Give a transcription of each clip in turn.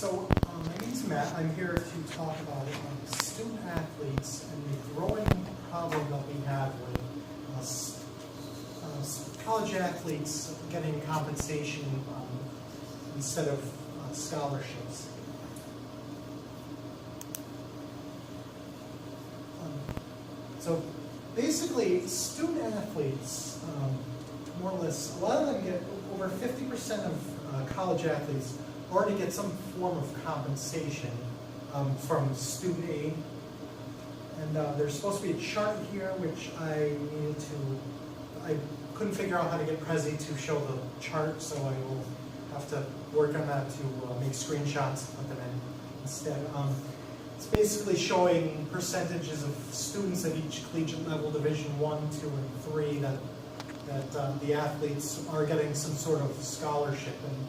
My name is Matt. I'm here to talk about student athletes and the growing problem that we have with college athletes getting compensation instead of scholarships. So basically, student athletes, more or less, a lot of them get over 50% of college athletes already get some form of compensation from student aid. And there's supposed to be a chart here, which I couldn't figure out how to get Prezi to show the chart, so I will have to work on that to make screenshots and put them in instead. It's basically showing percentages of students at each collegiate level, Division 1, 2, and 3, that the athletes are getting some sort of scholarship. And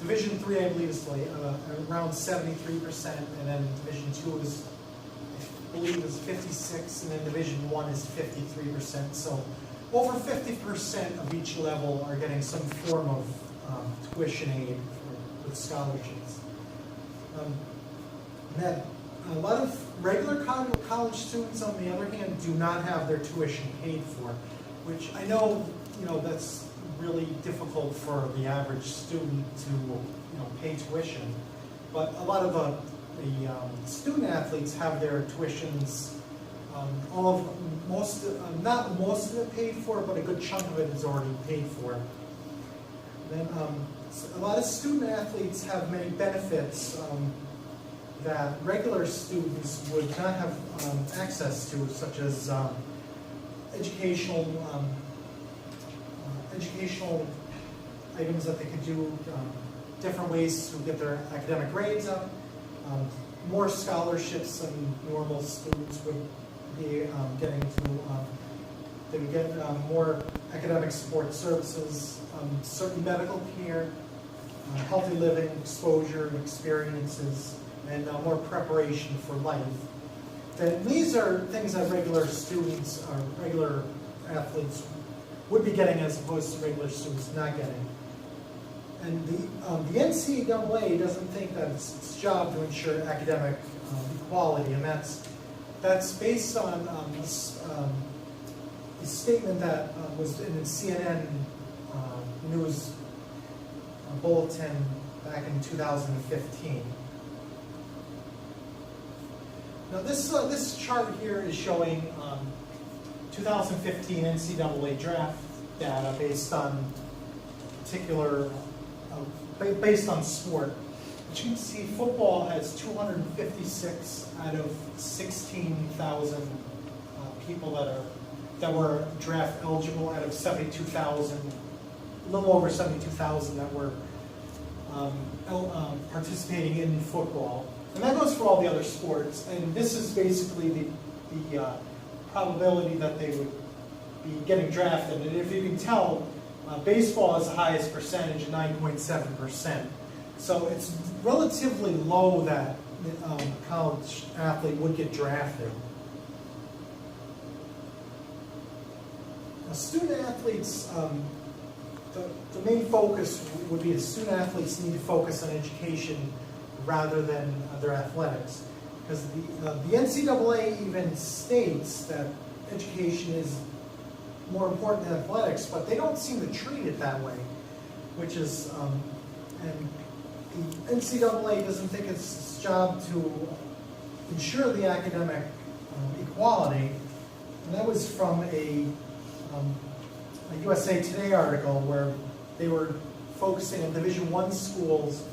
Division 3, I believe, is like around 73%, and then Division 2 is, I believe, is 56%, and then Division 1 is 53%. So over 50% of each level are getting some form of tuition aid with scholarships. A lot of regular college students, on the other hand, do not have their tuition paid for, which I know, that's really difficult for the average student to, pay tuition. But a lot of the student athletes have their tuitions, not most of it paid for, but a good chunk of it is already paid for. Then a lot of student athletes have many benefits that regular students would not have access to, such as educational items that they could do, different ways to get their academic grades up, more scholarships than normal students would be getting to. They would get more academic support services, certain medical care, healthy living, exposure and experiences, and more preparation for life. And these are things that regular students or regular athletes would be getting as opposed to regular students not getting. And the NCAA doesn't think that it's its job to ensure academic equality, and that's based on a statement that was in a CNN news bulletin back in 2015. Now this chart here is showing 2015 NCAA draft data based on particular, based on sport. As you can see, football has 256 out of 16,000 people that were draft eligible out of 72,000, a little over 72,000 that were participating in football. And that goes for all the other sports. And this is basically the probability that they would be getting drafted. And if you can tell, baseball is the highest percentage, 9.7%. So it's relatively low that a college athlete would get drafted. Now, student athletes, the main focus would be that student athletes need to focus on education rather than their athletics. Because the NCAA even states that education is more important than athletics, but they don't seem to treat it that way, which is, and the NCAA doesn't think it's its job to ensure the academic equality. And that was from a USA Today article where they were focusing on Division I schools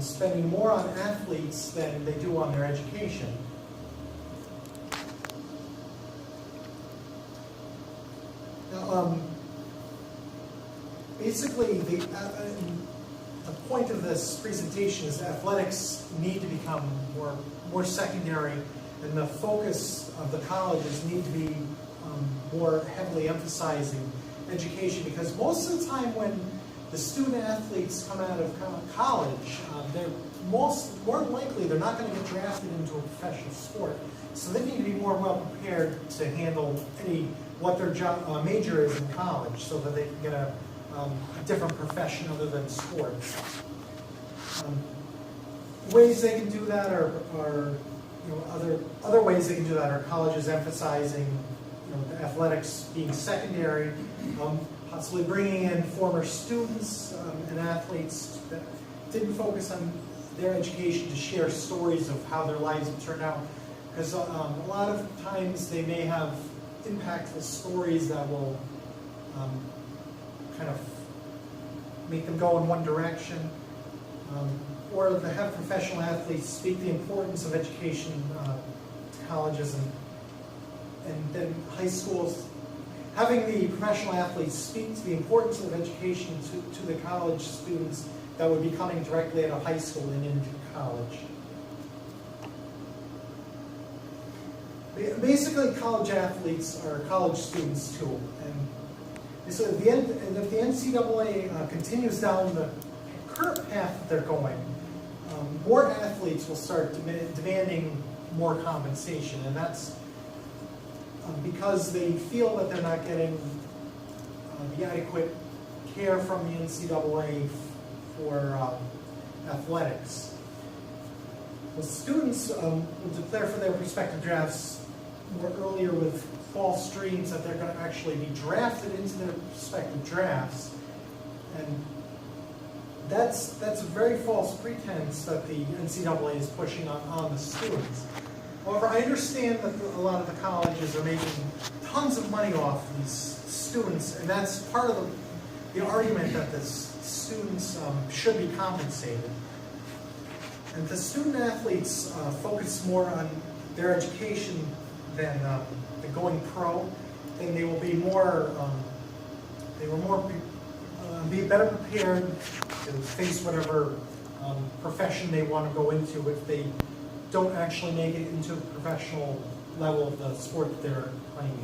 spending more on athletes than they do on their education. Now, basically, the point of this presentation is that athletics need to become more secondary, and the focus of the colleges need to be more heavily emphasizing education, because most of the time when the student athletes come out of college, they're more than likely they're not going to get drafted into a professional sport. So they need to be more well prepared to handle what their job, major is in college, so that they can get a different profession other than sports. ways they can do that are other ways they can do that are colleges emphasizing the athletics being secondary, possibly bringing in former students and athletes that didn't focus on their education to share stories of how their lives have turned out. Because a lot of times they may have impactful stories that will kind of make them go in one direction. Or to have professional athletes speak the importance of education to colleges and then high schools. Having the professional athletes speak to the importance of education to the college students that would be coming directly out of high school and into college. Basically, college athletes are college students too. And so if the NCAA continues down the current path that they're going, more athletes will start demanding more compensation, and that's because they feel that they're not getting the adequate care from the NCAA for athletics. The students will declare for their respective drafts more earlier with false dreams that they're going to actually be drafted into their respective drafts, and that's a very false pretense that the NCAA is pushing on the students. However, I understand that a lot of the colleges are making tons of money off these students, and that's part of the argument that the students should be compensated. And the student athletes focus more on their education than going pro, then they will be more be better prepared to face whatever profession they want to go into if they don't actually make it into the professional level of the sport that they're playing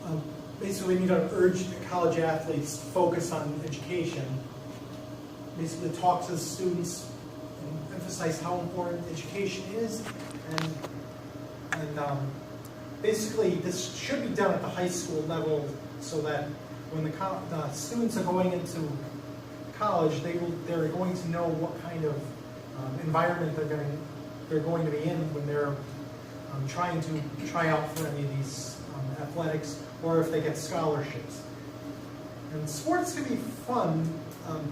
in. Basically, we need to urge college athletes to focus on education. Basically, talk to the students and emphasize how important education is, and basically, this should be done at the high school level so that when the students are going into college, they're going to know what kind of environment they're going to be in when they're trying to try out for any of these athletics, or if they get scholarships. And sports can be fun.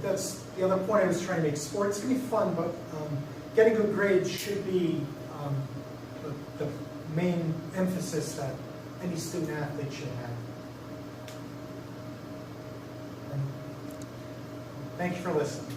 That's the other point I was trying to make. Sports can be fun, but getting good grades should be the main emphasis that any student athlete should have. And thank you for listening.